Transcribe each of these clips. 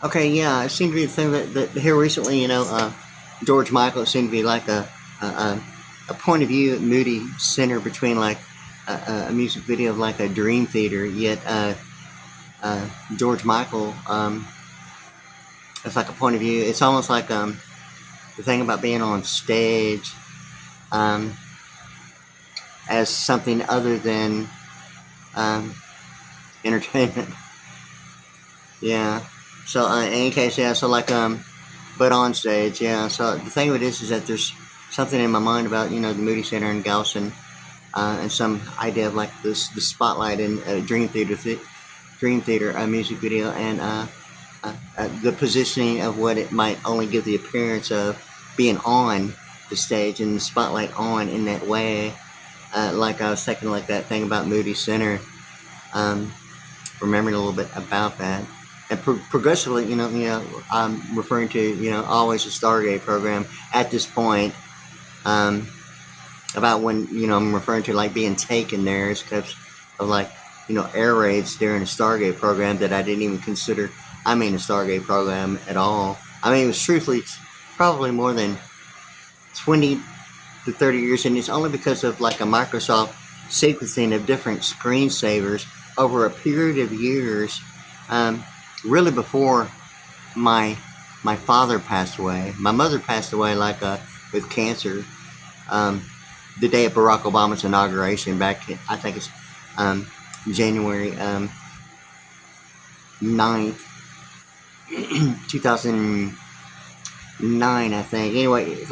Okay, yeah, it seemed to be the thing that here recently, George Michael seemed to be like a point of view, moody center between like a music video of like a dream theater. Yet George Michael, it's like a point of view. It's almost like the thing about being on stage um, as something other than um, entertainment. Yeah. So in any case, yeah. So like but on stage, yeah. So the thing with this is that there's something in my mind about the Moody Center in Galveston, and some idea of like this the spotlight in Dream Theater music video, and the positioning of what it might only give the appearance of being on the stage and the spotlight on in that way. Like I was thinking, like that thing about Moody Center, um, remembering a little bit about that. And progressively, I'm referring to, always a Stargate program at this point. Um, about when, I'm referring to like being taken there is because of like, air raids during a Stargate program that I didn't even consider, a Stargate program at all. It was truthfully probably more than 20 to 30 years, and it's only because of like a Microsoft sequencing of different screensavers over a period of years, really before my my father passed away. My mother passed away like with cancer, um, the day of Barack Obama's inauguration back in, I think it's January 9th, 2009, I think. Anyway,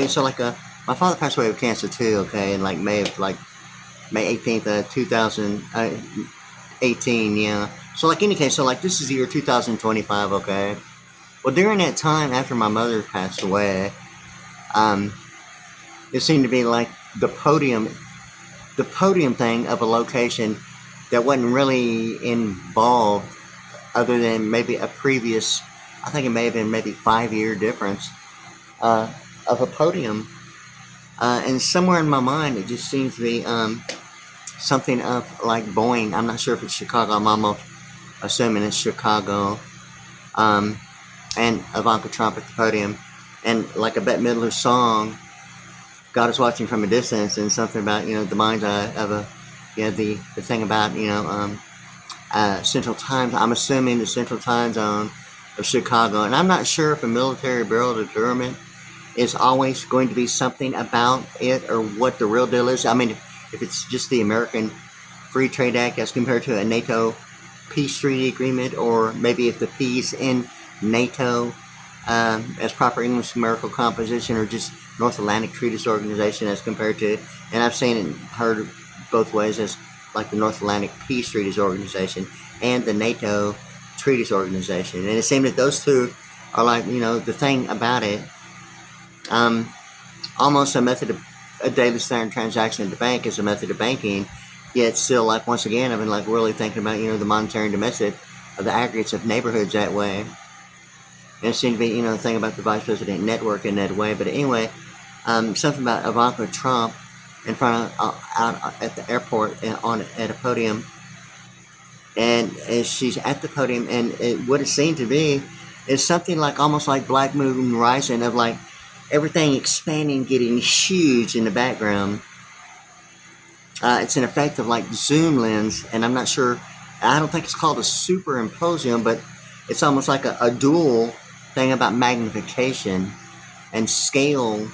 so like my father passed away with cancer too. Okay, in like May 18th, 2018. Yeah. So like any case, so like this is the year 2025. Okay. Well, during that time after my mother passed away, um, it seemed to be like the podium thing of a location that wasn't really involved, other than maybe a previous. I think it may have been maybe 5 year difference uh, of a podium, and somewhere in my mind, it just seems to be something of like Boeing. I'm not sure if it's Chicago. I'm almost assuming it's Chicago. Um, and Ivanka Trump at the podium, and like a Bette Midler song, "God is watching from a distance," and something about the mind's eye of a the thing about Central Time. I'm assuming the Central Time Zone of Chicago, and I'm not sure if a military barrel deterrent is always going to be something about it or what the real deal is. If it's just the American Free Trade Act as compared to a NATO peace treaty agreement, or maybe if the peace in NATO, as proper English numerical composition, or just North Atlantic Treaties Organization as compared to, and I've seen and heard both ways, as like the North Atlantic Peace Treaties Organization and the NATO Treaties Organization. And it seemed that those two are like, the thing about it, almost a method of a daily standard transaction at the bank is a method of banking. Yet still, like once again, I've been like really thinking about the monetary and domestic of the aggregates of neighborhoods that way. And it seemed to be the thing about the vice president network in that way. But anyway, something about Ivanka Trump in front of out at the airport and at a podium, and as she's at the podium, and what it seemed to be is something like almost like Black Moon Rising, of like everything expanding, getting huge in the background. It's an effect of like zoom lens, and I'm not sure. I don't think it's called a superimposium, but it's almost like a dual thing about magnification and scale,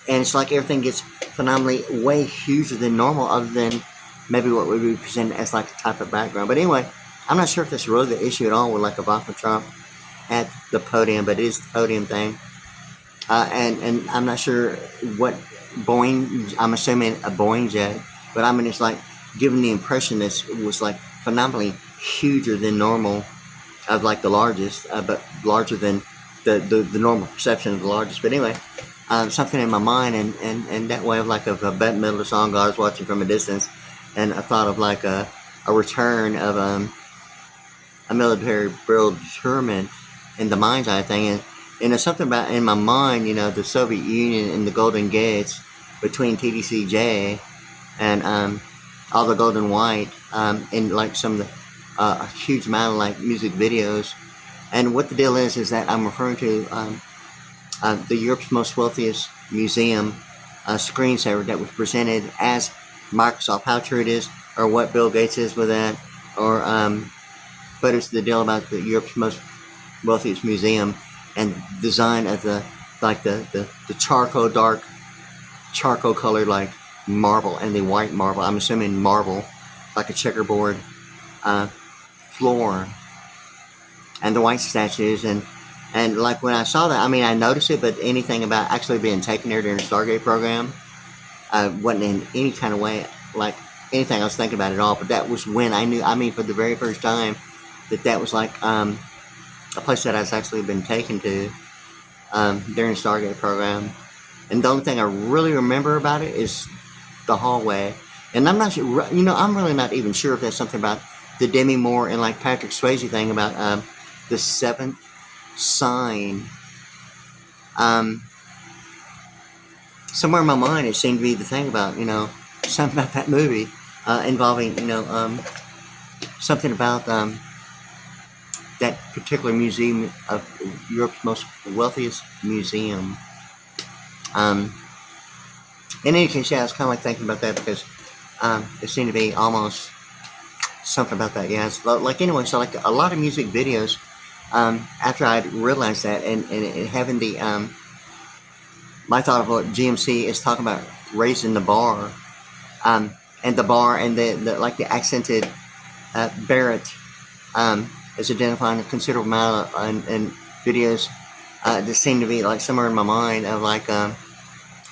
and it's like everything gets phenomenally way huger than normal, other than maybe what would be presented as like a type of background. But anyway, I'm not sure if that's really the issue at all with like Ivanka Trump at the podium, but it is the podium thing. And I'm not sure what Boeing. I'm assuming a Boeing jet, but it's like giving the impression that it was like phenomenally huger than normal, of like the largest, but larger than the normal perception of the largest. But anyway, something in my mind, and that way of like of a Bette Midler song, "God is watching from a distance," and I thought of like a return of a military barrel deterrent in the mind's eye thing. And there's something about in my mind, the Soviet Union and the Golden Gates between TDCJ and all the Golden White, and like some of the a huge amount of like music videos And what the deal is that I'm referring to the Europe's most wealthiest museum screensaver that was presented as Microsoft. How true it is, or what Bill Gates is with that, or but it's the deal about the Europe's most wealthiest museum and design of the dark charcoal colored like marble and the white marble. I'm assuming marble, like a checkerboard floor, and the white statues and like when I saw that, I mean I noticed it, but anything about actually being taken there during the Stargate program wasn't in any kind of way like anything I was thinking about at all. But that was when I knew. I mean, for the very first time, that was like a place that I've actually been taken to during the Stargate program. And the only thing I really remember about it is the hallway. And I'm not sure, I'm really not even sure if that's something about the Demi Moore and like Patrick Swayze thing about the seventh sign. Somewhere in my mind, it seemed to be the thing about, something about that movie involving, something about that particular museum of Europe's most wealthiest museum. In any case, yeah, I was kind of like thinking about that because it seemed to be almost something about that. Yeah, it's like anyway. So like a lot of music videos. After I realized that and having the my thought of what GMC is talking about raising the bar, and the bar and the like the accented Barrett is identifying a considerable amount in videos that seem to be like somewhere in my mind of like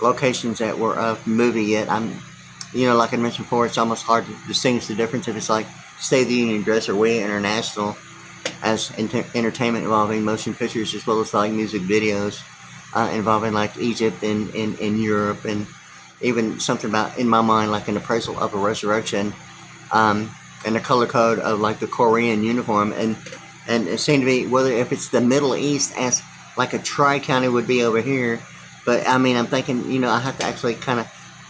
locations that were of movie yet. Like I mentioned before, it's almost hard to distinguish the difference if it's like State of the Union Address or Way International as entertainment involving motion pictures as well as like music videos involving like Egypt and in Europe, and even something about in my mind like an appraisal of a resurrection and the color code of like the Korean uniform, and it seemed to be whether if it's the Middle East as like a tri-county would be over here. But I mean, I'm thinking, I have to actually kind of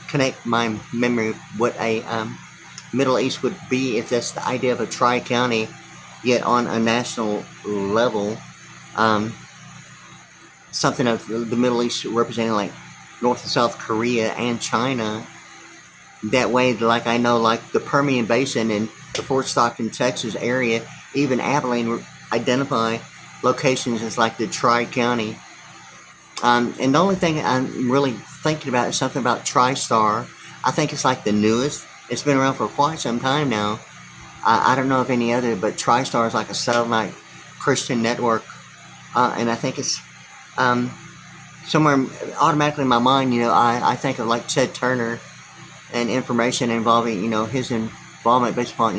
connect my memory what a Middle East would be if that's the idea of a tri-county, yet on a national level. Something of the Middle East representing like North and South Korea and China. That way, like I know, like the Permian Basin and the Fort Stockton, Texas area, even Abilene identify locations as like the tri-county. And the only thing I'm really thinking about is something about TriStar. I think it's like the newest. It's been around for quite some time now. I don't know of any other, but TriStar is like a satellite Christian network. And I think it's somewhere automatically in my mind, I think of like Ted Turner and information involving, his involvement based upon,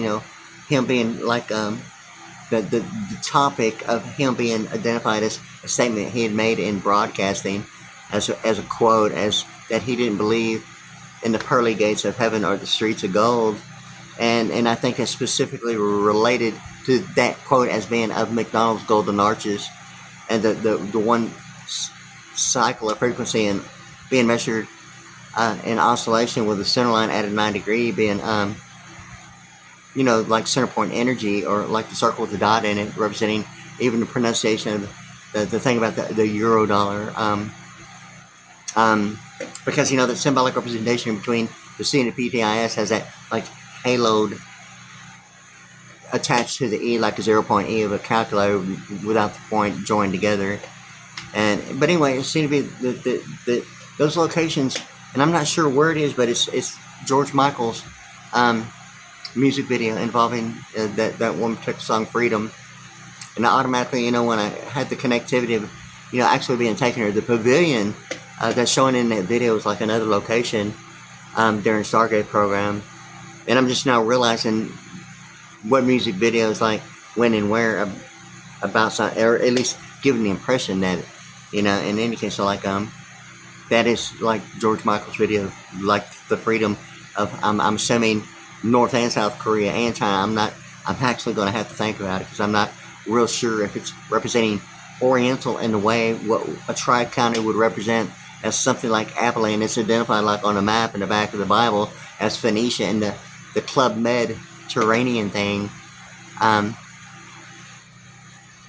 him being like the topic of him being identified as a statement he had made in broadcasting as a quote, as that he didn't believe in the pearly gates of heaven or the streets of gold. And I think it's specifically related to that quote as being of McDonald's golden arches, and the one cycle of frequency and being measured in oscillation with the center line at a 9-degree being like center point energy, or like the circle with the dot in it representing even the pronunciation of the thing about the euro dollar, because the symbolic representation between the C and the ptis has that like haloed attached to the E, like a 0 point E of a calculator without the point joined together. But anyway, it seemed to be the those locations, and I'm not sure where it is, but it's George Michael's music video involving that one particular song, Freedom. And I automatically, when I had the connectivity of, actually being taken there, the pavilion that's showing in that video is like another location during Stargate program. And I'm just now realizing what music videos like when and where about something, or at least giving the impression that, in any case, so like that is like George Michael's video, like the freedom of I'm assuming North and South Korea and China. I'm actually going to have to think about it because I'm not real sure if it's representing Oriental in the way what a tri-county would represent as something like Abilene. It's identified like on a map in the back of the Bible as Phoenicia, and the Club Mediterranean thing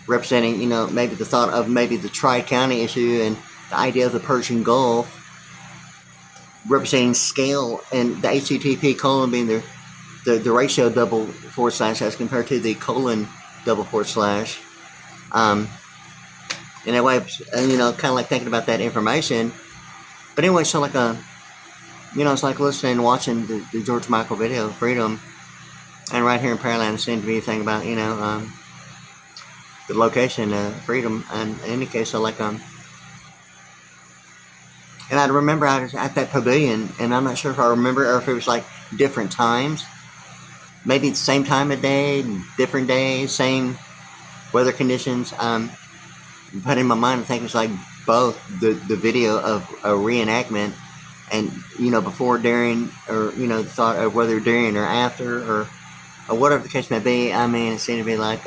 representing, maybe the thought of maybe the Tri-County issue and the idea of the Persian Gulf, representing scale, and the HTTP colon being the ratio double forward slash as compared to the colon double forward slash. In that way, kind of like thinking about that information. But anyway, so like it's like listening and watching the George Michael video, Freedom, and right here in Pearland, it seemed to be a thing about, the location, Freedom, and in any case, so like, and I remember I was at that pavilion, and I'm not sure if I remember or if it was like different times, maybe the same time of day, different days, same weather conditions, but in my mind, I think it's like both the video of a reenactment and, before, during, or, the thought of whether during or after, or whatever the case may be. I mean, it seemed to be like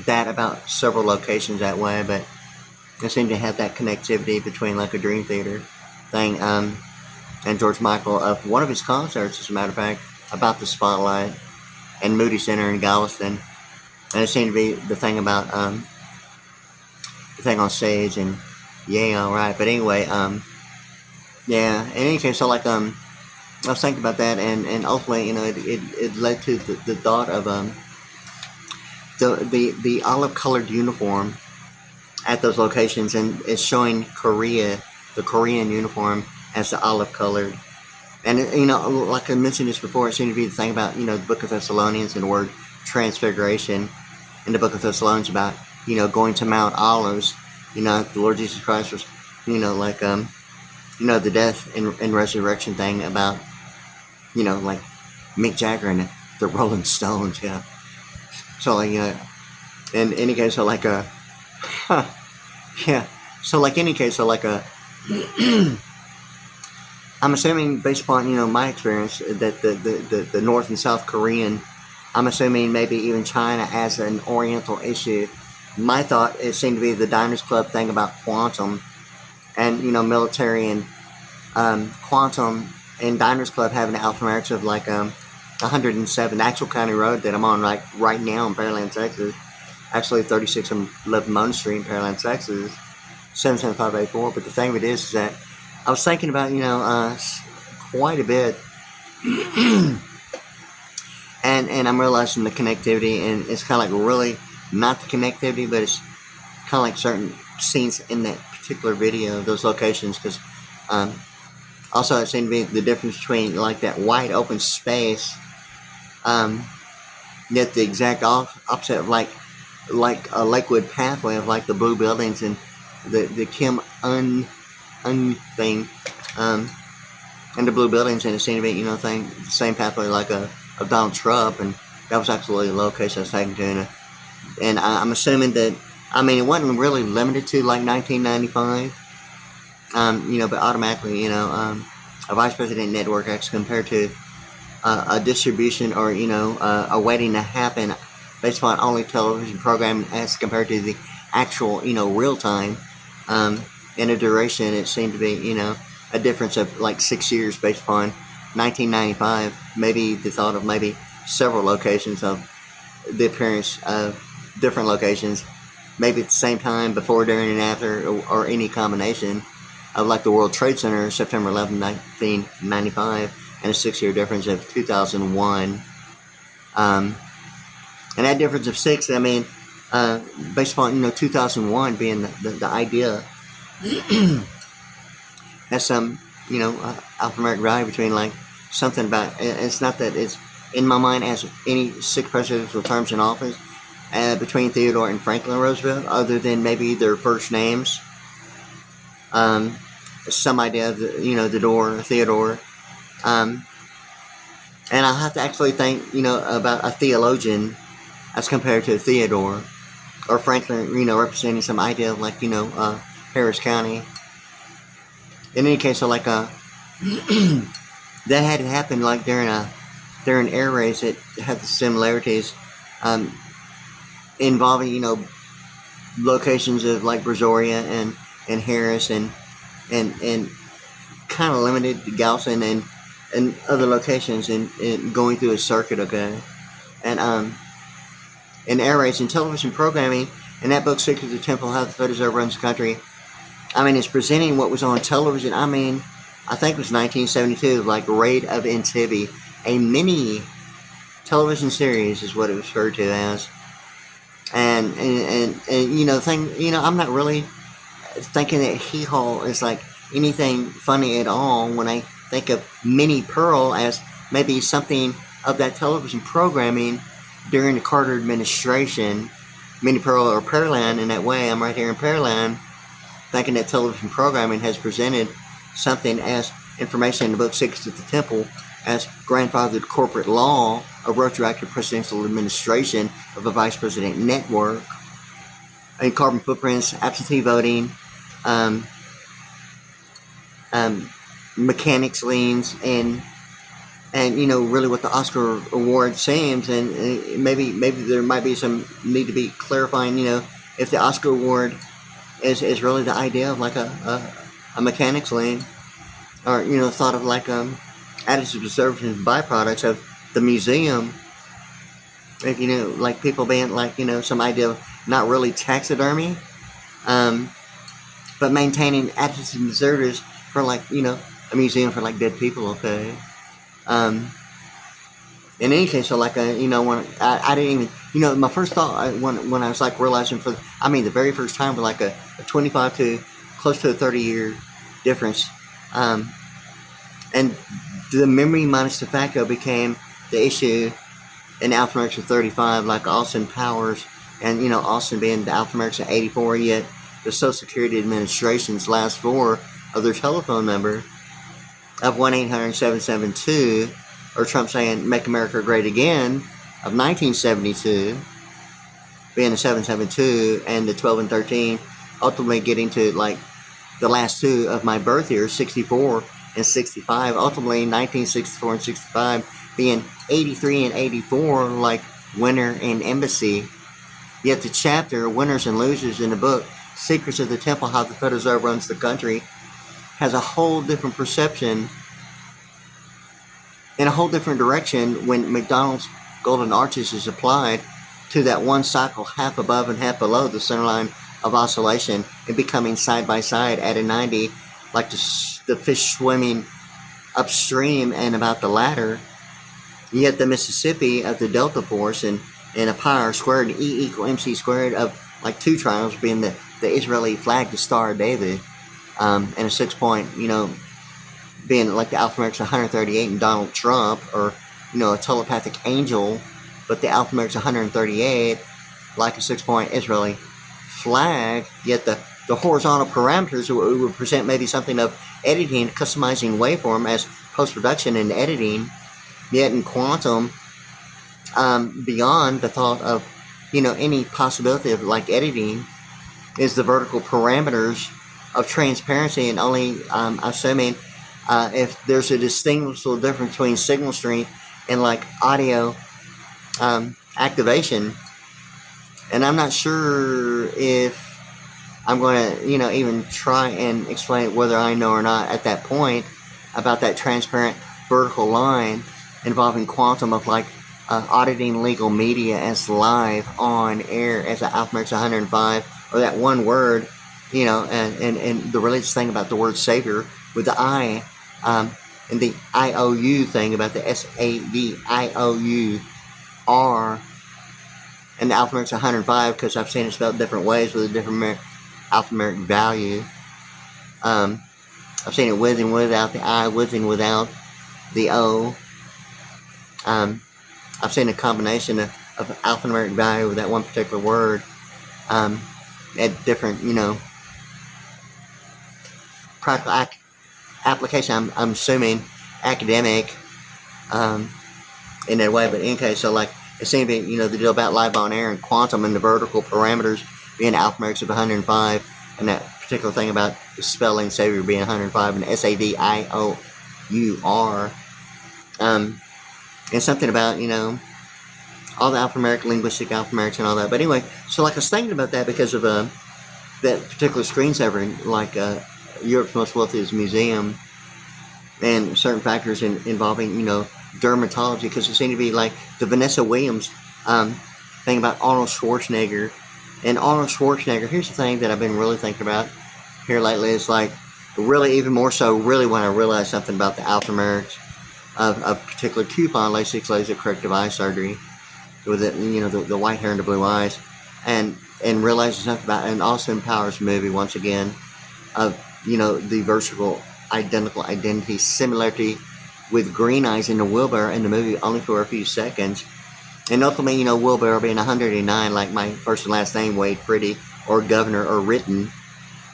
that about several locations that way, but it seemed to have that connectivity between like a Dream Theater thing and George Michael of one of his concerts, as a matter of fact, about the Spotlight and Moody Center in Galveston. And it seemed to be the thing about the thing on stage, and yeah, all right. But anyway, yeah. In any case, so like I was thinking about that, and ultimately, it led to the thought of the olive colored uniform at those locations, and it's showing Korea, the Korean uniform, as the olive colored. And like I mentioned this before, it seemed to be the thing about the Book of Thessalonians and the word transfiguration in the Book of Thessalonians about going to Mount Olives. The Lord Jesus Christ was like the death and resurrection thing about like Mick Jagger and the Rolling Stones. Yeah. So like in any case, so like yeah. So like any case, so like I'm assuming, based upon my experience, that the North and South Korean, I'm assuming maybe even China as an Oriental issue. My thought, it seemed to be the Diners Club thing about quantum, and military and quantum, and Diners Club having alphanumerics of like 107, the actual county road that I'm on right now in Pearland, Texas. Actually 3611 Mona Street in Pearland, Texas, 77584. But the thing of it is that I was thinking about quite a bit, and I'm realizing the connectivity, and it's kind of like really not the connectivity, but it's kind of like certain scenes in that particular video, those locations, because also it seemed to be the difference between like that wide open space, yet the exact opposite of like a Lakewood pathway of like the blue buildings and the Kim Un thing, and the blue buildings, and it seemed to be thing, the same pathway like of Donald Trump, and that was actually the location I was taken to, and I'm assuming that, I mean, it wasn't really limited to like 1995, but automatically, a vice president network as compared to a distribution or a waiting to happen based upon only television programming as compared to the actual real time in a duration. It seemed to be a difference of like 6 years based upon 1995, maybe the thought of maybe several locations of the appearance of different locations, maybe at the same time, before, during, and after, or any combination of like the World Trade Center, September 11, 1995, and a 6-year difference of 2001. And that difference of 6, I mean, based upon 2001 being the idea, has some alphanumeric value between like something about, it's not that it's in my mind as any 6 presidential terms in office between Theodore and Franklin Roosevelt, other than maybe their first names. Some idea of the door, Theodore, and I'll have to actually think about a theologian as compared to Theodore or Franklin, representing some idea of like Harris County. In any case, so like that had happened like during air raids that had the similarities involving locations of like Brazoria and Harris and kind of limited to Galveston and other locations and going through a circuit, okay, and and narrates in television programming. And that book, Secrets of the Temple, How the Federal Reserve Runs the Country, I mean, it's presenting what was on television. I mean, I think it was 1972, like Raid of Entebbe, a mini television series is what it was referred to as. And I'm not really thinking that Hee Haw is like anything funny at all when I think of Minnie Pearl as maybe something of that television programming during the Carter administration. Minnie Pearl or Pearland in that way. I'm right here in Pearland thinking that television programming has presented something as information in the book Secrets of the Temple as grandfathered corporate law, a retroactive presidential administration of a vice president network, and carbon footprints, absentee voting, mechanics liens, and really what the Oscar award seems, and maybe there might be some need to be clarifying, if the Oscar award is really the idea of like a mechanics lien, or thought of like additives, preservatives, and byproducts of the museum, like like people being like some idea of not really taxidermy, but maintaining additives and preservatives for like a museum for like dead people. Okay. In any case, so like when I didn't even my first thought when I was like realizing the very first time with like a 25 to close to a 30-year difference, and the memory minus de facto became the issue in alphanumerics of 35, like Austin Powers, and Austin being the alphanumerics of 84, yet the Social Security Administration's last four of their telephone number of 1-800-772, or Trump saying "Make America Great Again" of 1972, being the 772, and the 12 and 13, ultimately getting to like the last two of my birth years, 64 and 65, ultimately 1964 and 65 being 83 and 84, like Winter and Embassy. Yet the chapter Winners and Losers in the book Secrets of the Temple, How the Federal Reserve Runs the Country, has a whole different perception in a whole different direction when McDonald's Golden Arches is applied to that one cycle, half above and half below the center line of oscillation, and becoming side by side at a 90, like the fish swimming upstream and about the ladder. Yet the Mississippi of the delta force and a pi r squared, E equal mc squared of like two triangles being the Israeli flag, the Star of David, and a 6 point, being like the alphanumerics 138 and Donald Trump, or a telepathic angel, but the alphanumerics 138 like a 6 point Israeli flag. Yet the horizontal parameters would present maybe something of editing, customizing waveform as post-production and editing. Yet in quantum, beyond the thought of any possibility of like editing, is the vertical parameters of transparency, and only assuming if there's a distinguishable difference between signal strength and like audio activation. And I'm not sure if I'm going to even try and explain whether I know or not at that point about that transparent vertical line involving quantum of like auditing legal media as live on air as an alphanumerics 105, or that one word, and the religious thing about the word Savior with the I, and the IOU thing about the SAVIOUR, and the alphanumerics 105, because I've seen it spelled different ways with a different alphanumeric value. I've seen it with and without the I, with and without the O. I've seen a combination of alphanumeric value with that one particular word at different, practical application. I'm assuming academic in that way, but in case, so like it seemed to be, the deal about live on air and quantum and the vertical parameters being alphanumerics of 105, and that particular thing about the spelling Savior being 105 and SAVIOUR, and something about all the alphanumeric, linguistic alphanumerics and all that. But anyway, so like I was thinking about that because of that particular screensaver, like Europe's most wealthiest museum, and certain factors involving dermatology, because it seemed to be like the Vanessa Williams Think about Arnold Schwarzenegger. And Arnold Schwarzenegger, here's the thing that I've been really thinking about here lately. Is like, really even more so, really when I realized something about the alphanumerics of a particular coupon, LASIK laser corrective eye surgery, with it, the white hair and the blue eyes, and realizing something about an Austin Powers movie once again of the vertical identical identity similarity with green eyes in the wheelbarrow in the movie only for a few seconds. And ultimately, wheelbarrow being 109, like my first and last name, Wade Pretty, or governor, or written,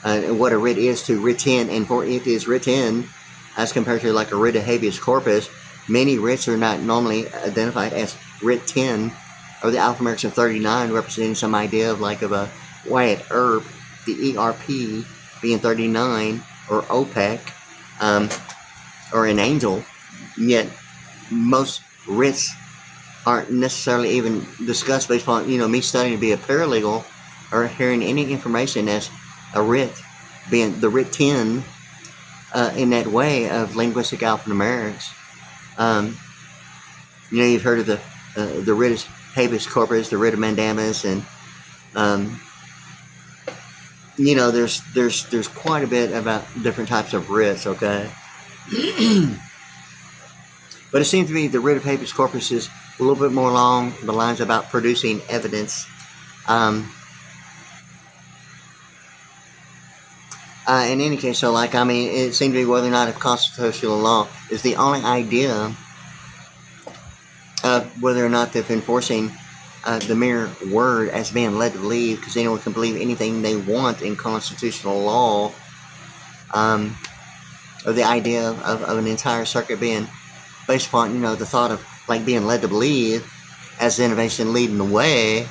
what a writ is to written, and for it is written, as compared to like a writ of habeas corpus, many writs are not normally identified as written, or the alphanumerics of 39 representing some idea of like of a Wyatt Earp, the ERP being 39, or OPEC, or an angel. Yet most writs aren't necessarily even discussed based upon me studying to be a paralegal or hearing any information as a writ being the written in that way of linguistic alphanumerics. You've heard of the writ of habeas corpus, the writ of mandamus, and there's quite a bit about different types of writs. Okay. But it seems to me the writ of habeas corpus is a little bit more along the lines about producing evidence. In any case, so it seems to be whether or not if constitutional law is the only idea of whether or not if enforcing the mere word as being led to believe, because anyone can believe anything they want in constitutional law, or the idea of an entire circuit being based upon, the thought of like being led to believe as innovation leading the way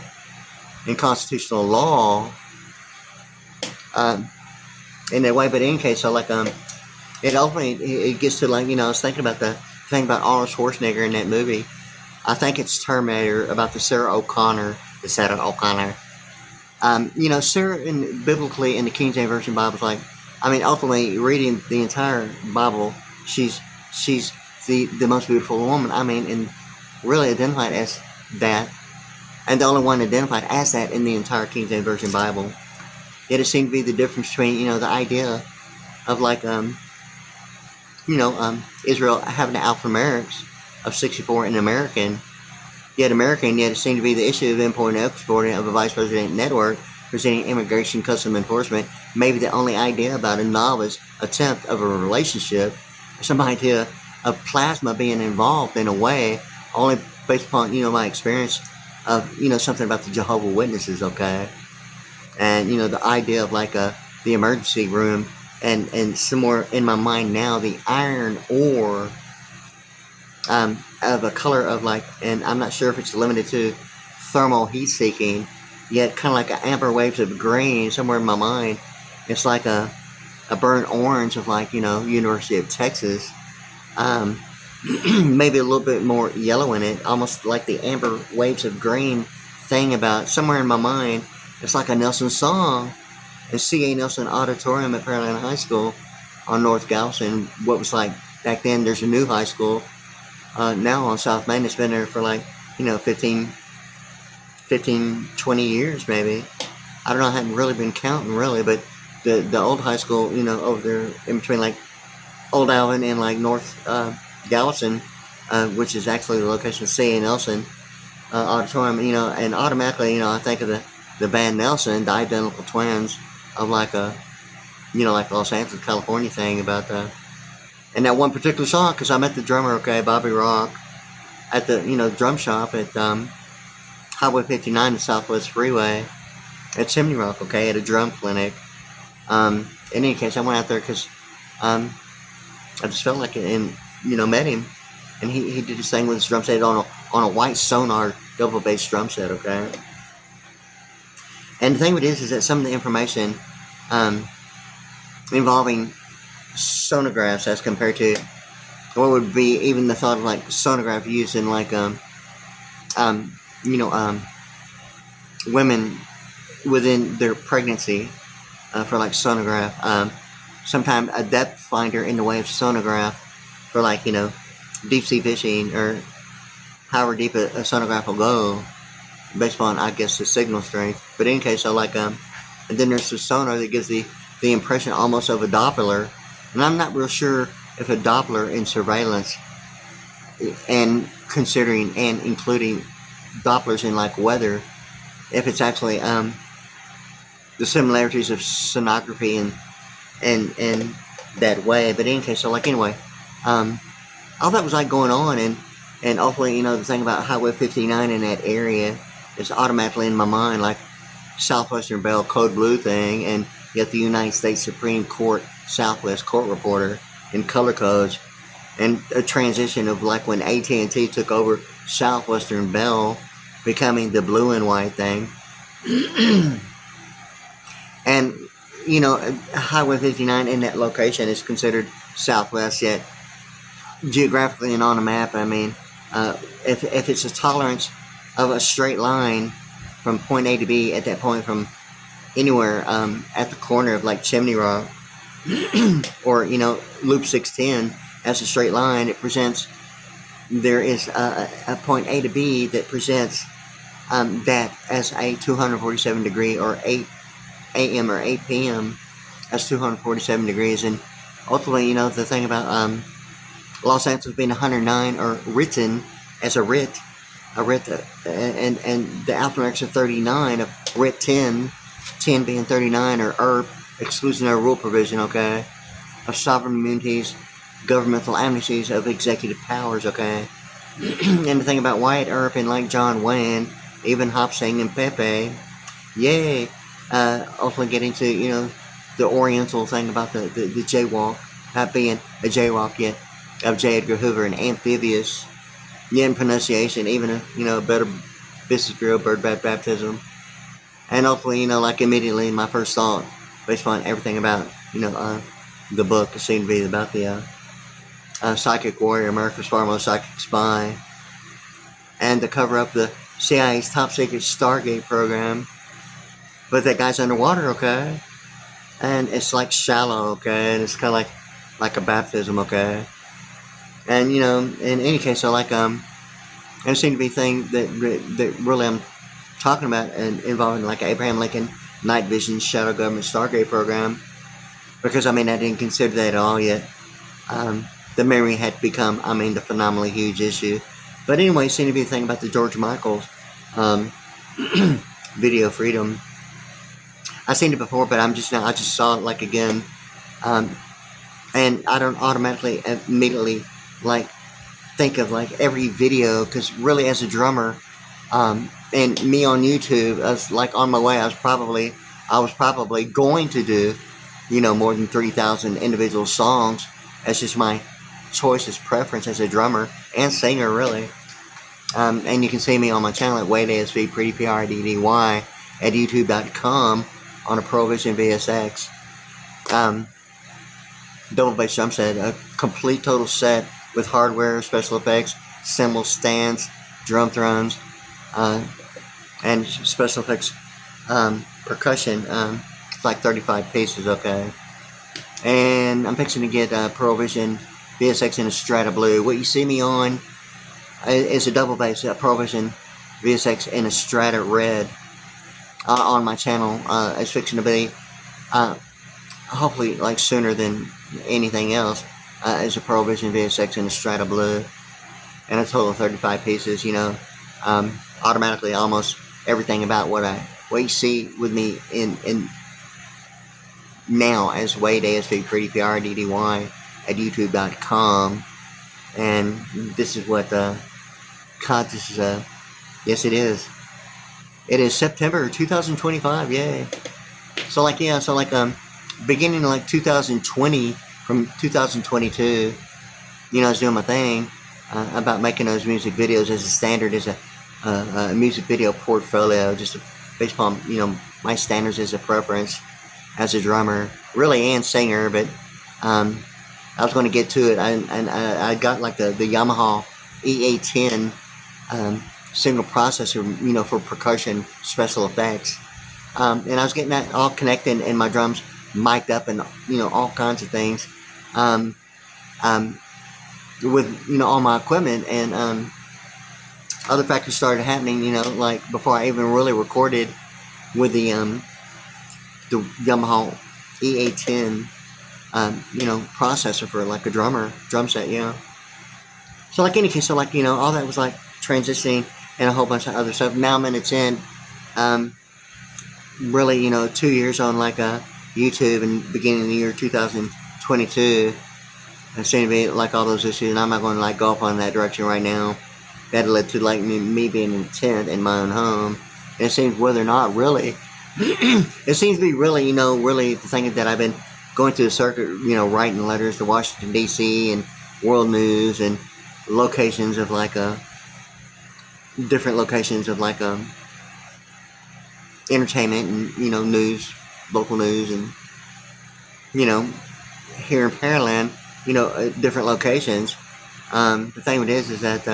in constitutional law, in that way. But in any case, so it ultimately, it gets to I was thinking about the thing about Arnold Schwarzenegger in that movie. I think it's Terminator, about the Sarah O'Connor. Sarah, biblically in the King James Version Bible, ultimately reading the entire Bible, she's the most beautiful woman. And really identified as that, and the only one identified as that in the entire King James Version Bible. Yet it seemed to be the difference between the idea of Israel having the alphanumerics of 64 in American, yet it seemed to be the issue of importing and exporting of a vice president network presenting immigration custom enforcement, maybe the only idea about a novice attempt of a relationship, or some idea of plasma being involved in a way only based upon my experience of something about the Jehovah's Witnesses. Okay. And the idea of the emergency room, and somewhere in my mind now the iron ore of a color of and I'm not sure if it's limited to thermal heat seeking, yet kind of like an amber waves of green somewhere in my mind. It's like a burnt orange of University of Texas, maybe a little bit more yellow in it, almost like the amber waves of green thing about somewhere in my mind. It's like a Nelson song. And C.A. Nelson Auditorium at Pearland High School on North Galveston, what was back then, there's a new high school now on South Main. It's been there for 15, 20 years maybe. I don't know, I haven't really been counting really, but the old high school, over there in between Old Alvin and North Galveston, which is actually the location of C.A. Nelson Auditorium, and automatically, I think of the band Nelson, the identical twins of Los Angeles, California thing about and that one particular song, because I met the drummer, okay, Bobby Rock, at the, drum shop at Highway 59, the Southwest Freeway at Chimney Rock, okay, at a drum clinic. In any case, I went out there because I just felt like it, and, met him, and he did his thing with his drum set on a white Sonar double bass drum set, okay. And the thing with it is that some of the information involving sonographs as compared to what would be even the thought of sonograph used in women within their pregnancy for sonograph. Sometimes a depth finder in the way of sonograph for deep sea fishing, or however deep a sonograph will go. based upon, I guess, the signal strength. But in any case, so like and then there's the sonar that gives the impression almost of a Doppler, and I'm not real sure if a Doppler in surveillance and considering and including Dopplers in like weather, if it's actually the similarities of sonography and that way. But in any case, so like anyway, all that was like going on, and hopefully, you know, the thing about Highway 59 in that area is automatically in my mind, like Southwestern Bell Code Blue thing, and yet the United States Supreme Court Southwest Court Reporter in color codes, and a transition of like when AT&T took over Southwestern Bell, becoming the blue and white thing. And, you know, Highway 59 in that location is considered Southwest, yet geographically and on a map, I mean, if it's a tolerance of a straight line from point A to B at that point from anywhere at the corner of like Chimney Rock or, you know, Loop 610 as a straight line, it presents, there is a point A to B that presents that as a 247 degree, or 8 a.m. or 8 p.m. as 247 degrees. And ultimately, you know, the thing about Los Angeles being 109, or written as a writ, and the alphanumerics are 39 of writ 10 being 39, or exclusionary rule provision, okay, of sovereign immunities, governmental amnesties of executive powers, okay. And the thing about Wyatt Earp and like John Wayne, even Hop Sing and Pepe, yay, ultimately getting to, you know, the Oriental thing about the jaywalk, not being a jaywalk yet, of J. Edgar Hoover, and amphibious, yet in pronunciation, even a, you know, Better Business Bureau, Bird Bat Baptism. And hopefully, you know, like immediately my first thought, based on everything about, you know, the book, it seemed to be about the psychic warrior, America's foremost psychic spy, and to cover up the CIA's top secret Stargate program. But that guy's underwater, okay? And it's like shallow, okay? And it's kind of like a baptism, okay? And, you know, in any case, so like, there seem to be things that really I'm talking about, and involving like Abraham Lincoln, night vision, shadow government, Stargate program, because I mean I didn't consider that at all yet. The memory had become, I mean, the phenomenally huge issue. But anyway, it seemed to be a thing about the George Michaels video freedom. I've seen it before, but I just saw it like again, and I don't automatically immediately like think of like every video, because really as a drummer, and me on YouTube, I was like on my way, I was probably going to do, you know, more than 3,000 individual songs. That's just my choice, preference as a drummer and singer, really. And you can see me on my channel at wadeasvpriddy, PRIDDY, at youtube.com on a Provision VSX. Double bass drum set, a complete total set with hardware, special effects, cymbals, stands, drum thrones, and special effects percussion. It's like 35 pieces, okay. And I'm fixing to get Provision VSX in a Strata Blue. What you see me on is a double bass Provision VSX in a Strata Red on my channel. It's fixing to be hopefully like sooner than anything else is a Provision VSX in a Strata Blue, and a total of 35 pieces. You know, automatically almost everything about what you see with me in now as wadeasvpriddy, PRIDDY, at youtube.com. And this is what God, this is yes, it is September 2025. Yay. So like, yeah, so like beginning like 2020, from 2022, you know, I was doing my thing about making those music videos as a standard, as a music video portfolio, just based upon, you know, my standards as a preference as a drummer, really, and singer. But I was going to get to it, and I got like the Yamaha EA10 single processor, you know, for percussion, special effects, and I was getting that all connected, and my drums mic'd up, and, you know, all kinds of things, with, you know, all my equipment. And other factors started happening, you know, like before I even really recorded with the Yamaha EA10, you know, processor for like a drum set, you know. So like any case, so like, you know, all that was like transitioning and a whole bunch of other stuff. Now I'm in its end, really, you know, 2 years on like YouTube, and beginning of the year 2022, it seemed to be like all those issues, and I'm not going to like go off on that direction right now. That led to like me being in a tent in my own home, and it seems whether or not really, it seems to be really, you know, really the thing that I've been going through the circuit, you know, writing letters to Washington D.C. and world news and locations of like different locations of like entertainment and, you know, news, local news, and, you know, here in Pearland, you know, different locations. The thing with it is that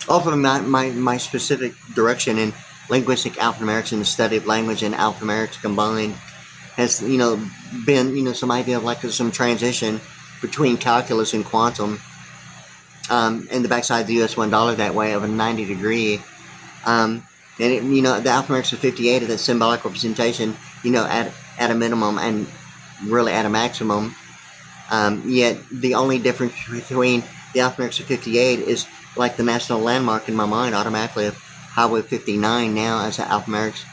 ultimately my specific direction in linguistic alphanumerics and the study of language and alphanumerics combined has, you know, been, you know, some idea of like some transition between calculus and quantum, in the backside of the US $1 that way of a 90-degree. And it, you know, the alphanumerics of 58 of that symbolic representation, you know, at a minimum and really at a maximum. Yet the only difference between the alphanumerics of 58 is like the national landmark in my mind automatically of Highway 59 now as an alphanumerics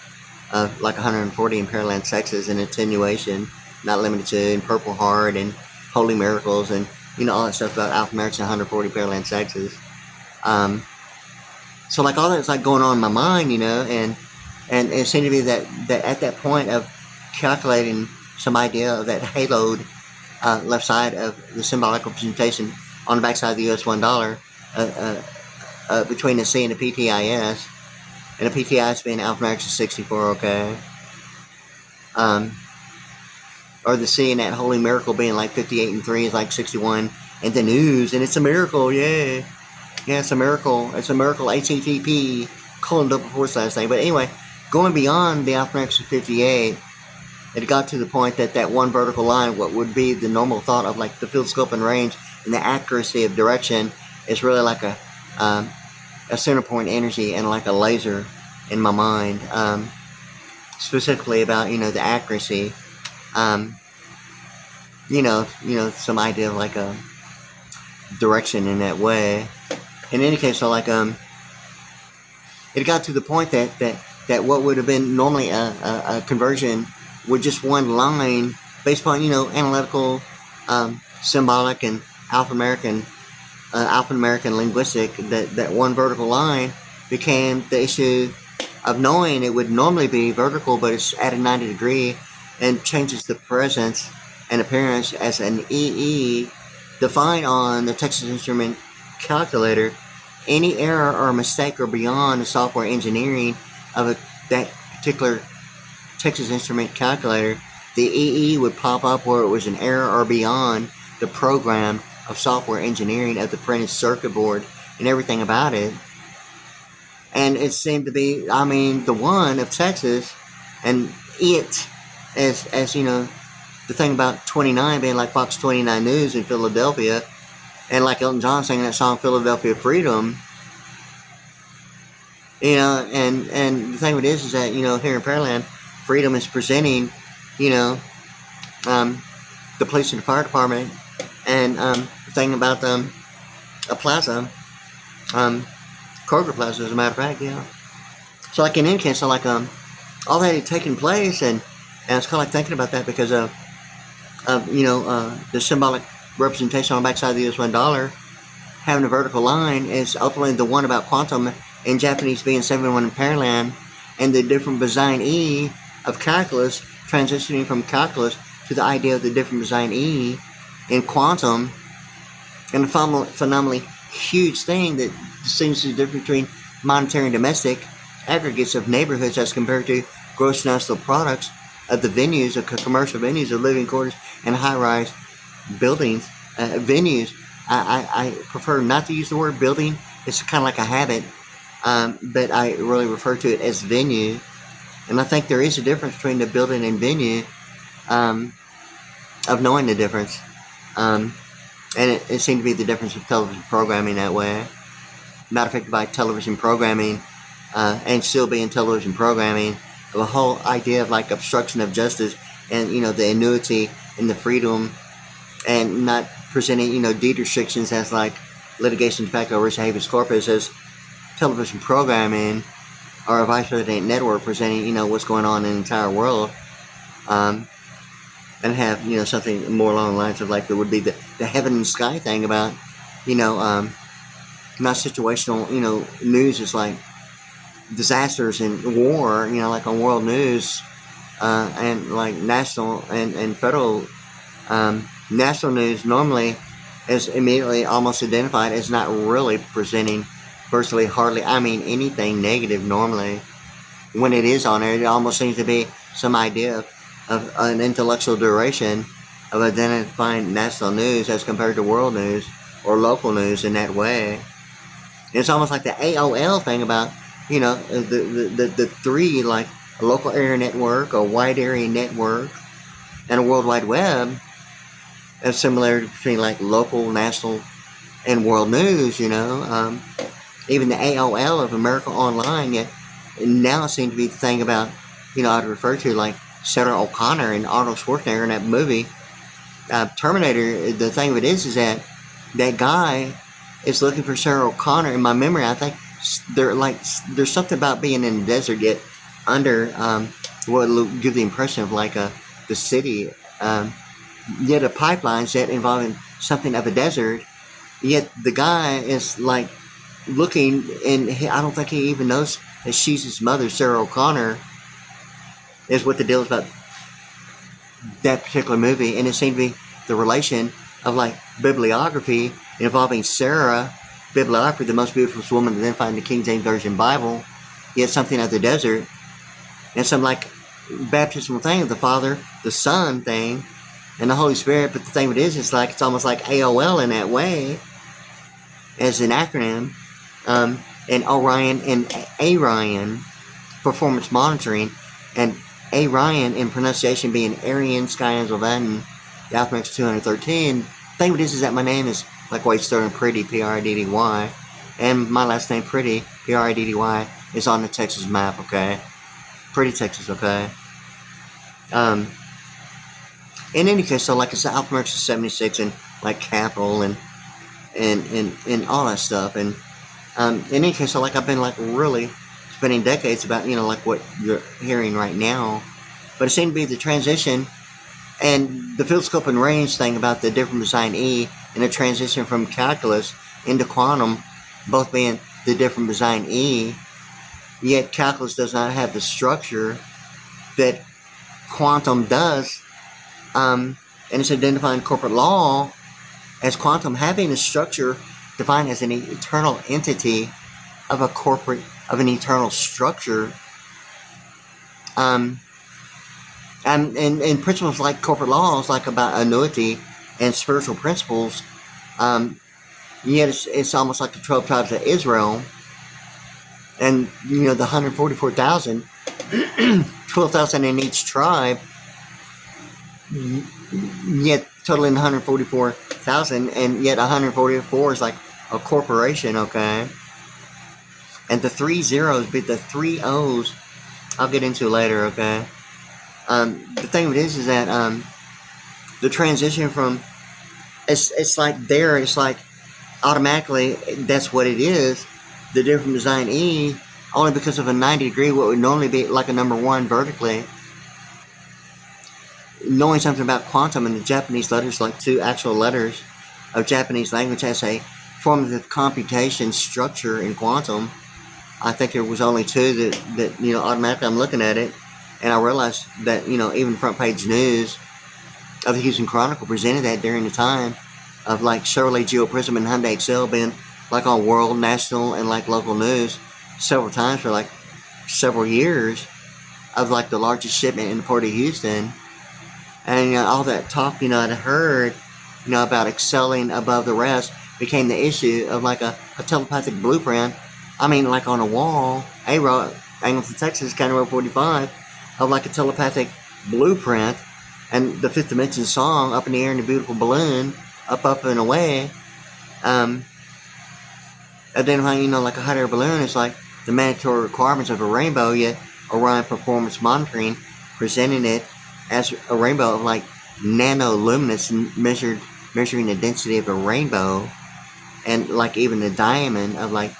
of like 140 in Pearland, Texas, and attenuation, not limited to, in Purple Heart and Holy Miracles and, you know, all that stuff about alphanumerics in 140 Pearland, Texas. So like all that's like going on in my mind, you know, and it seemed to be that at that point of calculating some idea of that haloed left side of the symbolic representation on the backside of the US $1 between the C and the PTIS, and the PTIS being alphanumerics of 64, okay, or the C and that Holy Miracle being like 58 and 3 is like 61, and the news, and it's a miracle, yeah, it's a miracle, HTTP, :// thing. But anyway, going beyond the alphanumerics of 58, it got to the point that one vertical line, what would be the normal thought of like the field scope and range and the accuracy of direction, is really like a center point energy and like a laser in my mind, specifically about, you know, the accuracy, you know, some idea of like a direction in that way. In any case, so like it got to the point that what would have been normally a conversion with just one line based upon, you know, analytical, symbolic, and alphanumeric linguistic, that one vertical line became the issue of knowing it would normally be vertical, but it's at a 90-degree and changes the presence and appearance as an EE defined on the Texas Instrument calculator. Any error or mistake or beyond the software engineering of that particular Texas Instrument calculator, the EE would pop up where it was an error or beyond the program of software engineering of the printed circuit board and everything about it. And it seemed to be, I mean, the one of Texas, and it, as you know, the thing about 29 being like Fox 29 News in Philadelphia, and like Elton John singing that song Philadelphia Freedom, you know, and the thing with it is that, you know, here in Pearland, Freedom is presenting, you know, the police and the fire department, and the thing about a plaza, Kroger Plaza, as a matter of fact, yeah. So like in any case, so like all that had taken place, and I was kind of like thinking about that because of you know, the symbolic representation on the backside of the US $1 having a vertical line is ultimately the one about quantum in Japanese being 71 in Pearland, and the different design E of calculus transitioning from calculus to the idea of the different design E in quantum, and a phenomenally huge thing that distinguishes the difference between monetary and domestic aggregates of neighborhoods as compared to gross national products of the venues, of commercial venues, of living quarters, and high-rise buildings, venues. I prefer not to use the word building. It's kind of like a habit, but I really refer to it as venue. And I think there is a difference between the building and venue, of knowing the difference. And it seemed to be the difference of television programming that way. not affected by television programming, and still being television programming. The whole idea of like obstruction of justice and the annuity and the freedom, and not presenting deed restrictions as like litigation de facto res habeas corpus as television programming or a vice president network presenting what's going on in the entire world, and have something more along the lines of like there would be the heaven and sky thing about not situational news is like disasters and war, like on world news, and like national and federal. National news normally is immediately almost identified as not really presenting virtually hardly, anything negative normally. When it is on there, it almost seems to be some idea of an intellectual duration of identifying national news as compared to world news or local news in that way. It's almost like the AOL thing about, the three, like a local area network, a wide area network, and a World Wide Web, a similarity between like local, national, and world news, even the AOL of America Online, yet now seems to be the thing about, I'd refer to like Sarah O'Connor and Arnold Schwarzenegger in that movie, Terminator. The thing of it is that guy is looking for Sarah O'Connor. In my memory, I think there's something about being in the desert yet under what will give the impression of like the city, yet a pipeline set involving something of a desert. Yet the guy is like looking, and I don't think he even knows that she's his mother, Sarah O'Connor. Is what the deal is about that particular movie, and it seemed to be the relation of like bibliography involving Sarah, bibliography, the most beautiful woman identified in the King James Version Bible, yet something of the desert, and some like baptismal thing of the Father, the Son thing, and the Holy Spirit. But the thing of it is, it's almost like AOL in that way, as an acronym, and Orion and Arian, performance monitoring, and Arian in pronunciation being Aryan, Sky Angel Latin, the alphabet's 213. The thing of it is that my name is like Wade Sterling Priddy, Priddy, and my last name Priddy, Priddy, is on the Texas map, okay? Pretty Texas, okay? In any case, so like I said, alphabet's 76 and like capital and all that stuff, and in any case, so like I've been like really spending decades about like what you're hearing right now, but it seemed to be the transition and the field scope and range thing about the different design E and the transition from calculus into quantum, both being the different design E, yet calculus does not have the structure that quantum does, and it's identifying corporate law as quantum having a structure defined as an eternal entity of an eternal structure, and principles like corporate laws, like about annuity and spiritual principles, yet it's almost like the 12 tribes of Israel, and the 144,000, 12,000 in each tribe, yet totaling 144,000, and yet 144 is like a corporation, okay? And the 3 zeros, but the 3 O's, I'll get into later, okay? The thing of it is that the transition from, it's like there, it's like automatically that's what it is, the different design E, only because of a 90 degree, what would normally be like a number 1 vertically. Knowing something about quantum and the Japanese letters, like 2 actual letters of Japanese language, has a formative computation structure in quantum. I think there was only 2 that automatically I'm looking at it, and I realized that even front page news of the Houston Chronicle presented that during the time of like Chevrolet Geoprism and Hyundai Excel being like on world, national, and like local news several times for like several years, of like the largest shipment in the port of Houston. And all that talk I'd heard about excelling above the rest became the issue of like a telepathic blueprint. Like on a wall, Angleton, Texas, County Road 45, of like a telepathic blueprint, and the Fifth Dimension song, Up in the Air in a Beautiful Balloon, up and away, identifying, like a hot air balloon is like the mandatory requirements of a rainbow, yet Orion Performance Monitoring presenting it as a rainbow of like nanoluminous, measuring the density of a rainbow, and like even the diamond of like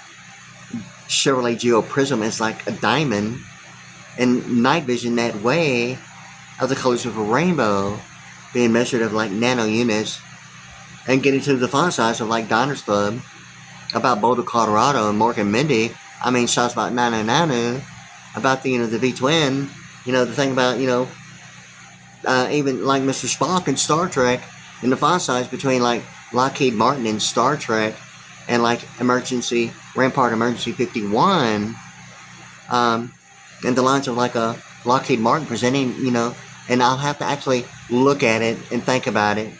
Chevrolet Geoprism is like a diamond, and night vision that way of the colors of a rainbow being measured of like nano units, and getting to the font size of like Diners Club about Boulder, Colorado, and Morgan Mindy. I mean, shots about Nano Nano, about the the V-twin, the thing about even like Mr. Spock in Star Trek, in the font size between like Lockheed Martin and Star Trek, and like Rampart Emergency 51, and the lines of like a Lockheed Martin presenting, and I'll have to actually look at it and think about it.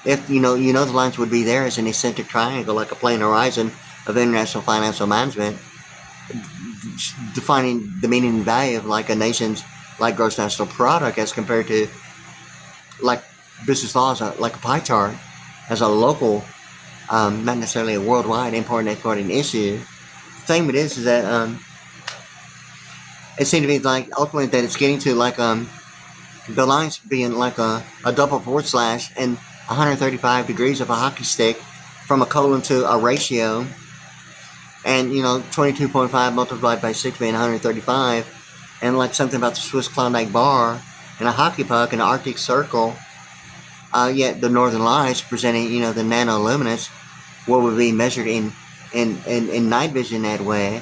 If the lines would be there as an eccentric triangle, like a plane horizon of international financial management, defining the meaning and value of like a nation's like gross national product as compared to like business laws, like a pie chart as a local, not necessarily a worldwide importing issue. The thing with this is that it seemed to be like ultimately that it's getting to like the lines being like a double forward slash and 135 degrees of a hockey stick from a colon to a ratio, and 22.5 multiplied by 6 being 135, and like something about the Swiss Klondike bar and a hockey puck and an Arctic Circle, yet the Northern Lights presenting the nanoluminous, what would be measured in night vision that way,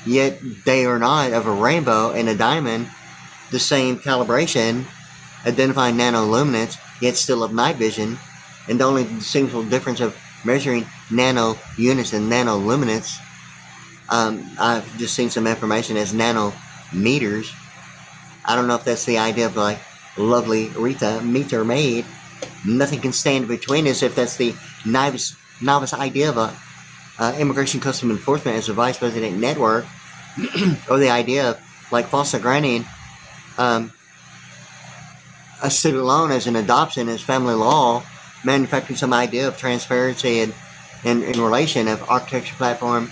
yet they are not of a rainbow and a diamond, the same calibration, identifying nanoluminance, yet still of night vision, and the only distinguishable difference of measuring nano units and nanoluminance, I've just seen some information as nanometers. I don't know if that's the idea of like lovely Rita meter maid. Nothing can stand between us if that's the novice idea of a Immigration Custom Enforcement as a vice president network, or the idea of like foster granting a student loan as an adoption as family law, manufacturing some idea of transparency and in relation of architecture platform,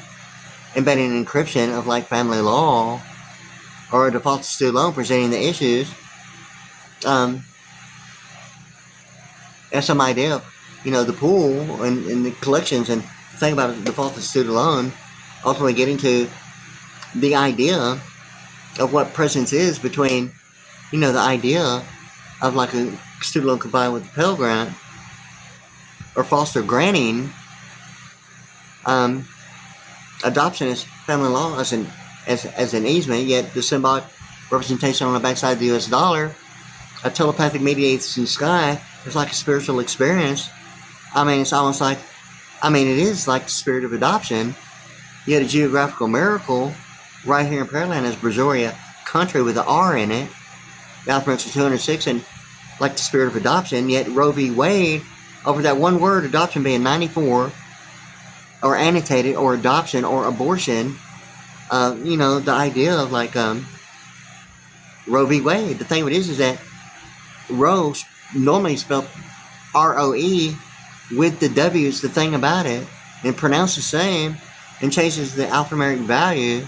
embedding encryption of like family law, or a default student loan presenting the issues, as some idea of the pool and the collections, and the thing about a defaulted student loan ultimately getting to the idea of what presence is between the idea of like a student loan combined with a Pell Grant or foster granting, adoption as family law as an easement, yet the symbolic representation on the backside of the US dollar, a telepathic mediation sky, is like a spiritual experience. I mean, it's almost like, it is like the spirit of adoption, yet a geographical miracle right here in Pearland is Brazoria country with an R in it, Alphabet 206, and like the spirit of adoption, yet Roe v. Wade, over that one word, adoption being 94, or annotated, or adoption, or abortion, the idea of like Roe v. Wade. The thing with it is that Roe normally spelled R-O-E with the W's, the thing about it, and pronounced the same, and changes the alphanumeric value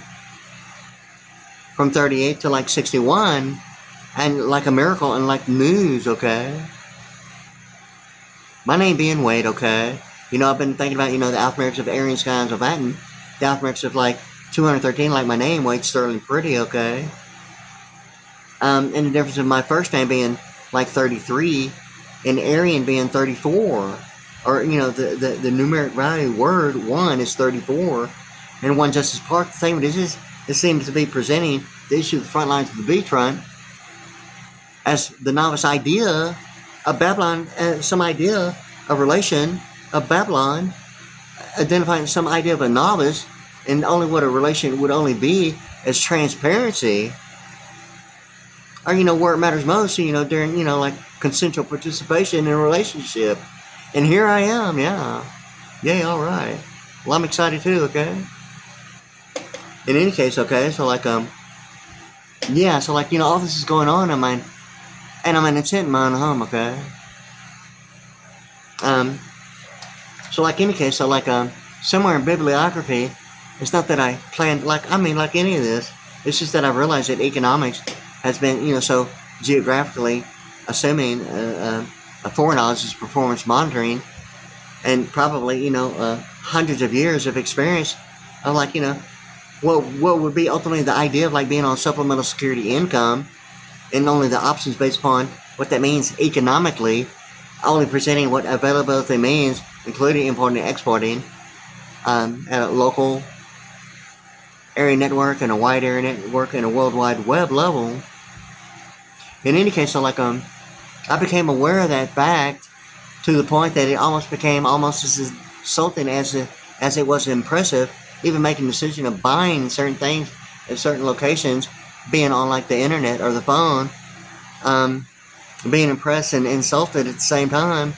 from 38 to like 61, and like a miracle and like news, okay? My name being Wade, okay? I've been thinking about, the alphanumerics of Aryan Sky and Latin, the alphanumerics of like 213, like my name, Wade Sterling Pretty, okay? And the difference of my first name being like 33 and Aryan being 34, or the numeric value word 1 is 34, and 1 Justice Park. The thing with this is it seems to be presenting the issue of the front lines of the beachfront as the novice idea of Babylon, some idea of relation of Babylon, identifying some idea of a novice, and only what a relation would only be as transparency, or where it matters most, during like consensual participation in a relationship. And here I am, yay, all right. Well, I'm excited too, okay. In any case, okay, so like all this is going on in mine, and I'm in a tent in my own home, okay. So like any case, somewhere in bibliography, it's not that I planned, like any of this, it's just that I realized that economics has been, so geographically assuming a foreknowledge is performance monitoring, and probably, hundreds of years of experience of, like, what would be ultimately the idea of, like, being on supplemental security income, and only the options based upon what that means economically, only presenting what availability means, including importing and exporting, at a local area network and a wide area network and a World Wide Web level. In any case, so, like, I became aware of that fact to the point that it almost became almost as insulting as it was impressive. Even making the decision of buying certain things at certain locations, being on, like, the internet or the phone, being impressed and insulted at the same time.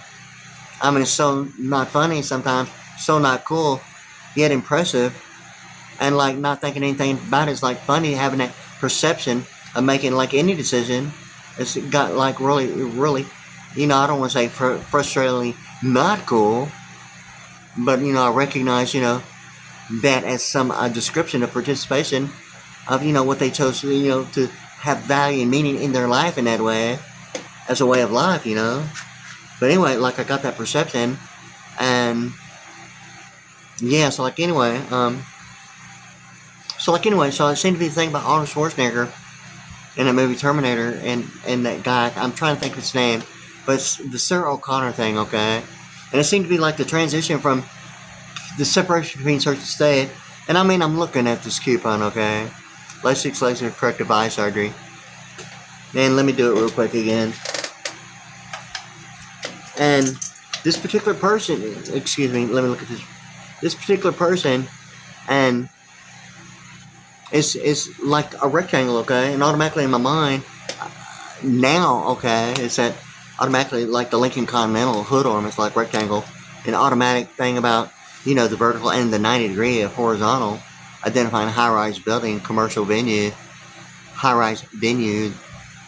I mean, it's so not funny sometimes, so not cool, yet impressive, and, like, not thinking anything about it is, like, funny, having that perception of making, like, any decision. It's got, like, really, really, I don't want to say frustratingly not cool, but, I recognize, that as some description of participation of, what they chose, to have value and meaning in their life in that way, as a way of life, But anyway, like, I got that perception, and yeah, so it seemed to be the thing about Arnold Schwarzenegger in the movie Terminator, and that guy, I'm trying to think of his name, but it's the Sarah O'Connor thing, okay? And it seemed to be like the transition from the separation between church and state, and I mean, I'm looking at this coupon, okay? LASIK laser corrective eye surgery. And let me do it real quick again. And this particular person, excuse me, let me look at this. This particular person, and it's like a rectangle, okay? And automatically in my mind, now, okay, it's that automatically, like the Lincoln Continental hood arm, it's like rectangle. An automatic thing about, the vertical and the 90 degree of horizontal, identifying high-rise building, commercial venue, high-rise venue,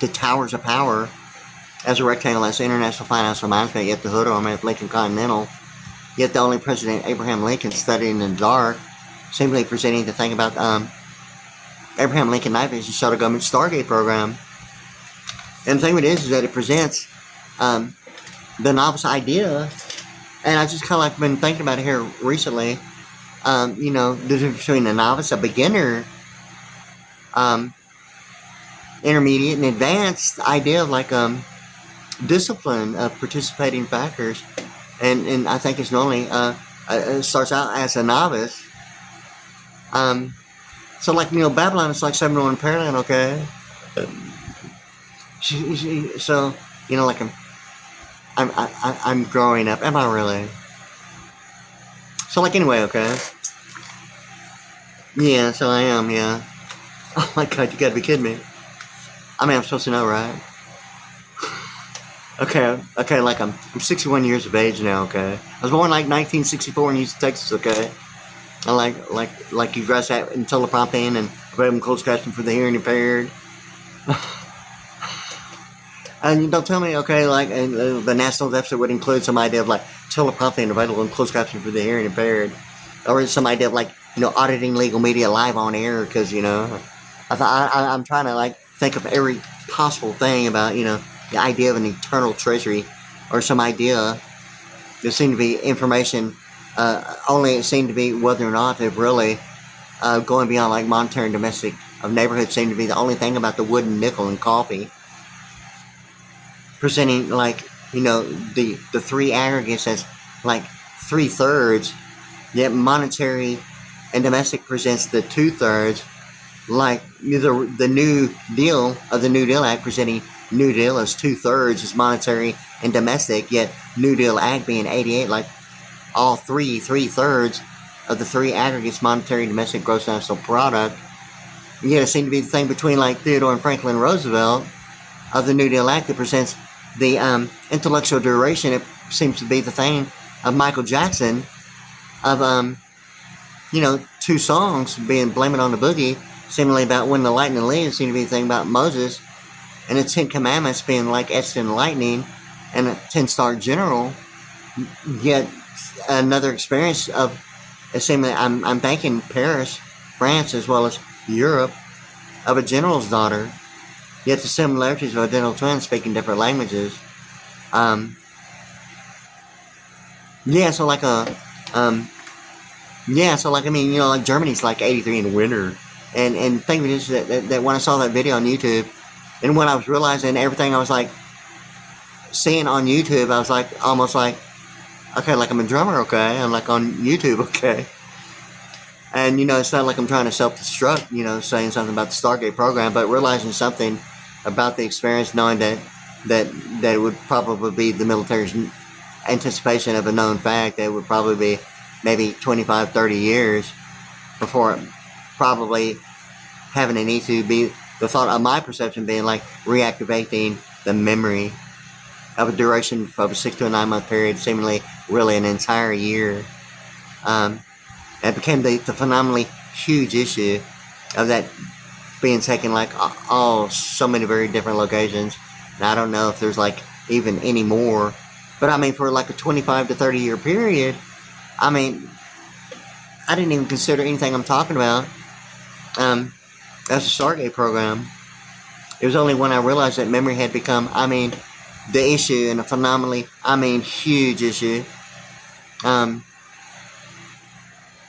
the towers of power, as a rectangle, that's International Financial Management, yet the hood arm at Lincoln Continental, yet the only President Abraham Lincoln studying in the dark, simply presenting the thing about Abraham Lincoln Night Vision Shuttle Government Stargate program. And the thing with it is that it presents the novice idea, and I just kind of like been thinking about it here recently, the difference between a novice, a beginner, intermediate, and advanced idea of, like, discipline of participating factors, and I think it's normally it starts out as a novice. So, like, Babylon is like 7-1 Parallel, okay? So, like, I'm growing up. Am I really? So, like, anyway, okay? Yeah, so I am, yeah. Oh my God, you gotta be kidding me. I mean, I'm supposed to know, right? Okay, like, I'm 61 years of age now, okay? I was born, like, 1964 in Houston, Texas, okay? I like you guys have in teleprompting and available closed captioning for the hearing impaired. And you don't tell me, okay, like, the national deficit would include some idea of, like, teleprompting available in closed captioning for the hearing impaired, or some idea of, like, auditing legal media live on air, because I'm trying to, like, think of every possible thing about the idea of an eternal treasury, or some idea. There seemed to be information. Only it seemed to be whether or not they've really going beyond, like, monetary and domestic of neighborhoods seemed to be the only thing about the wooden nickel and coffee. Presenting, like, the three aggregates as, like, 3/3, yet monetary and domestic presents the 2/3, like the New Deal of the New Deal Act presenting New Deal as 2/3 is monetary and domestic, yet New Deal Act being 88, like, all 3/3 of the three aggregates, monetary and domestic gross national product. Yet it seemed to be the thing between, like, Theodore and Franklin Roosevelt of the New Deal Act that presents the intellectual duration. It seems to be the thing of Michael Jackson of 2 songs being Blame It on the Boogie, seemingly about When the Lightning Leaves, seemed to be the thing about Moses, and the 10 Commandments being, like, etched in lightning, and a 10-star general. Yet another experience of Assuming I'm thinking Paris, France, as well as Europe, of a general's daughter. Yet the similarities of identical twins speaking different languages. Um, yeah, so like I mean, like Germany's like 83 in the winter, and thing is that when I saw that video on YouTube, and when I was realizing everything I was like seeing on YouTube, I was like almost like, okay, like I'm a drummer, okay, I'm like on YouTube, okay. And, it's not like I'm trying to self-destruct, saying something about the Stargate program, but realizing something about the experience, knowing that it would probably be the military's anticipation of a known fact, that it would probably be maybe 25, 30 years before probably having a need to be, the thought of my perception being like reactivating the memory of a duration of a 6 to a 9 month period, seemingly really an entire year. It became the phenomenally huge issue of that being taken like all so many very different locations. And I don't know if there's like even any more, but I mean for like a 25 to 30 year period, I mean I didn't even consider anything I'm talking about as a Stargate program. It was only when I realized that memory had become, the issue, and a phenomenally, huge issue.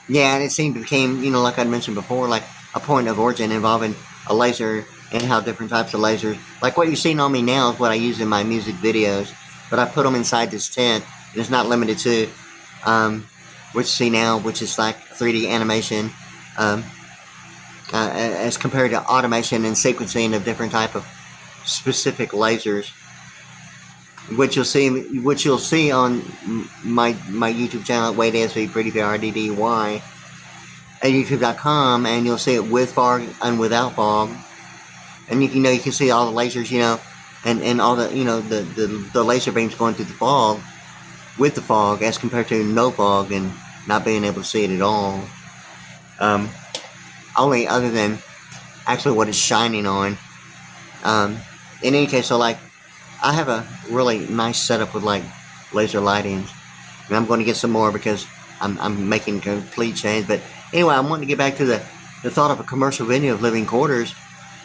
Yeah, and it seemed to became, like I'd mentioned before, like a point of origin involving a laser and how different types of lasers, like what you're seeing on me now is what I use in my music videos, but I put them inside this tent, and it's not limited to, what you see now, which is like 3D animation, as compared to automation and sequencing of different type of specific lasers, which you'll see on my YouTube channel at wadeasvpriddy at youtube.com, and you'll see it with fog and without fog, and you can see all the lasers, and all the the laser beams going through the fog with the fog, as compared to no fog and not being able to see it at all. Only other than actually what it's shining on. In any case, so like I have a really nice setup with like laser lightings, and I'm going to get some more because I'm making a complete change. But anyway, I wanted to get back to the thought of a commercial venue of living quarters,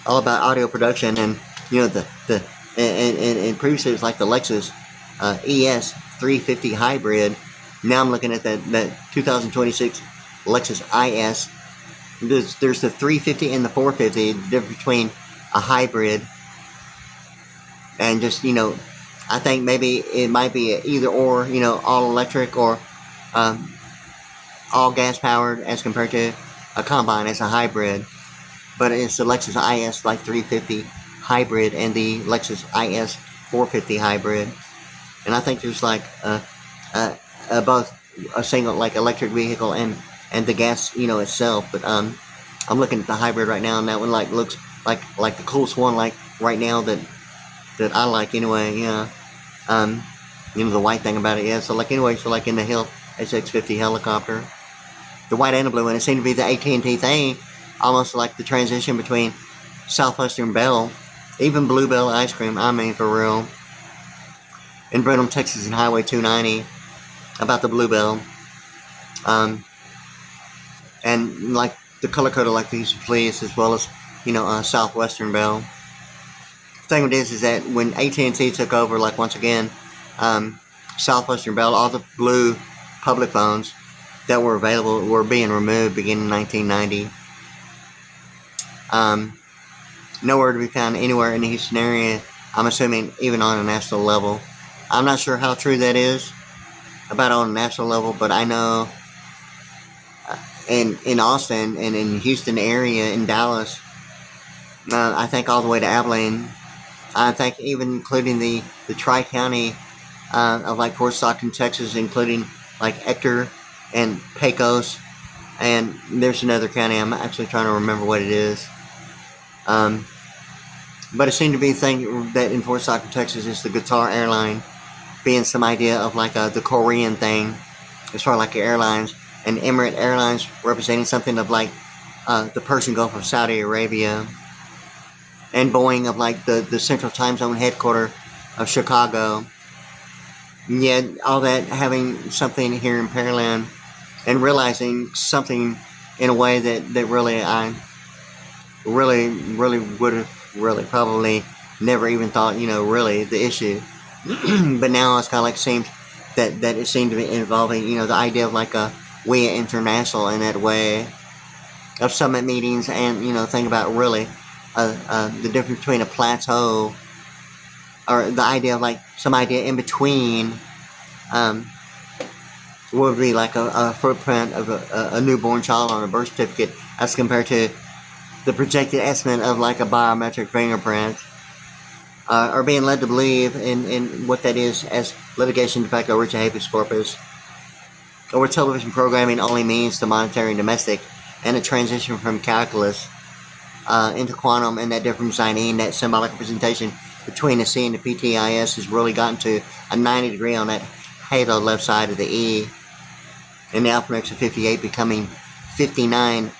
all about audio production, and and previously it was like the Lexus ES 350 hybrid. Now I'm looking at that 2026 Lexus IS. There's the 350 and the 450. The difference between a hybrid and just, I think maybe it might be either or, all electric or all gas powered, as compared to a combine as a hybrid. But it's the Lexus IS like 350 hybrid and the Lexus IS 450 hybrid. And I think there's like both a single like electric vehicle and the gas, itself. But I'm looking at the hybrid right now, and that one like looks like the coolest one like right now that I like anyway. Yeah. The white thing about it, yeah. So like in the Hill SX50 helicopter, the white and the blue one, it seemed to be the AT&T thing, almost like the transition between Southwestern Bell, even Bluebell ice cream. I mean, for real. In Brenham, Texas, and Highway 290, about the Bluebell. And like the color code of like these police, as well as Southwestern Bell. The thing with this is that when AT&T took over, like once again, Southwestern Bell, all the blue public phones that were available were being removed beginning in 1990. Nowhere to be found anywhere in the Houston area. I'm assuming even on a national level. I'm not sure how true that is about on a national level, but I know in Austin and in Houston area, in Dallas, I think all the way to Abilene, I think even including the Tri-County of like Fort Stockton, Texas, including like Ector and Pecos, and there's another county, I'm actually trying to remember what it is. But it seemed to be a thing that in Fort Stockton, Texas, is the Guitar Airline, being some idea of like the Korean thing, as far as like airlines, and Emirates Airlines representing something of like the Persian Gulf of Saudi Arabia, and Boeing of like the Central Time Zone headquarters of Chicago. And yet all that having something here in Pearland and realizing something in a way that really I really would have really probably never even thought, really the issue. But now it's kind of like seemed that it seemed to be involving, the idea of like a WEA International in that way of summit meetings, and think about really the difference between a plateau or the idea of like some idea in between um, would be like a footprint of a newborn child on a birth certificate as compared to the projected estimate of like a biometric fingerprint, are being led to believe in what that is as litigation de facto richa habeas corpus, or television programming only means to monetary and domestic, and a transition from calculus into quantum, and that difference signing, that symbolic representation between the C and the ptis has really gotten to a 90 degree on that halo left side of the E, and the alpha mix of 58 becoming 59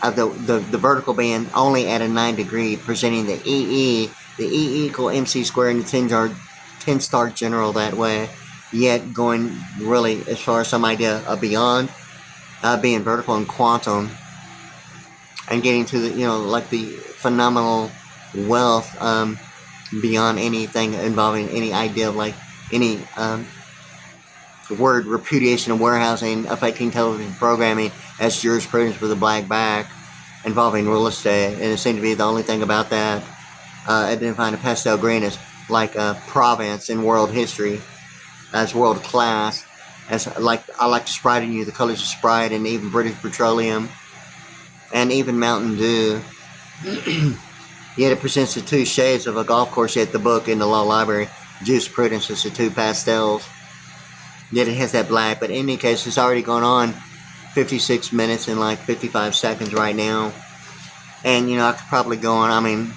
of the vertical band only at a 9 degree, presenting the EE, the E equal MC squared and the 10 star general that way, yet going really as far as some idea of beyond being vertical and quantum, and getting to the, like the phenomenal wealth beyond anything involving any idea of like any word repudiation of warehousing affecting television programming as jurisprudence with a black back involving real estate, and it seemed to be the only thing about that identifying a pastel green as like a province in world history, as world class, as like I like to Sprite in you, the colors of Sprite, and even British Petroleum, and even Mountain Dew. Yet it presents the two shades of a golf course, yet the book in the law library, jurisprudence, is the two pastels. Yet it has that black, but in any case, it's already gone on 56 minutes and like 55 seconds right now. And, I could probably go on,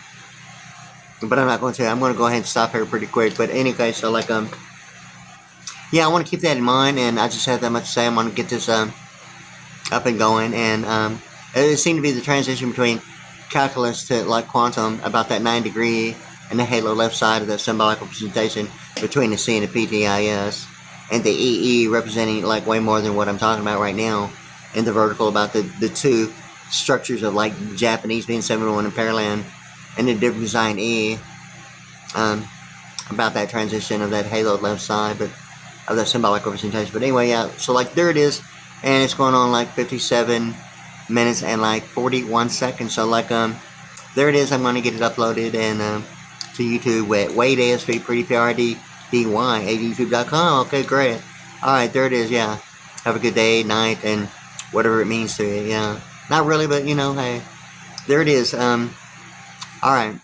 but I'm not going to. I'm going to go ahead and stop here pretty quick. But in any case, so like, yeah, I want to keep that in mind, and I just have that much to say. I'm going to get this up and going, and it seemed to be the transition between calculus to like quantum, about that 9 degree and the halo left side of the symbolic representation between the C and the PTIS, and the EE representing like way more than what I'm talking about right now, and the vertical about the two structures of like Japanese being 7-1 and Pearland, and the different design E, about that transition of that halo left side, but of that symbolic representation. But anyway, yeah, so like there it is, and it's going on like 57 minutes and like 41 seconds. So like there it is. I'm going to get it uploaded and to YouTube at wadeasvpriddy PRDDY at youtube.com. Okay, great. Alright, there it is. Yeah, have a good day, night, and whatever it means to you. Yeah, not really, but hey, there it is. Alright.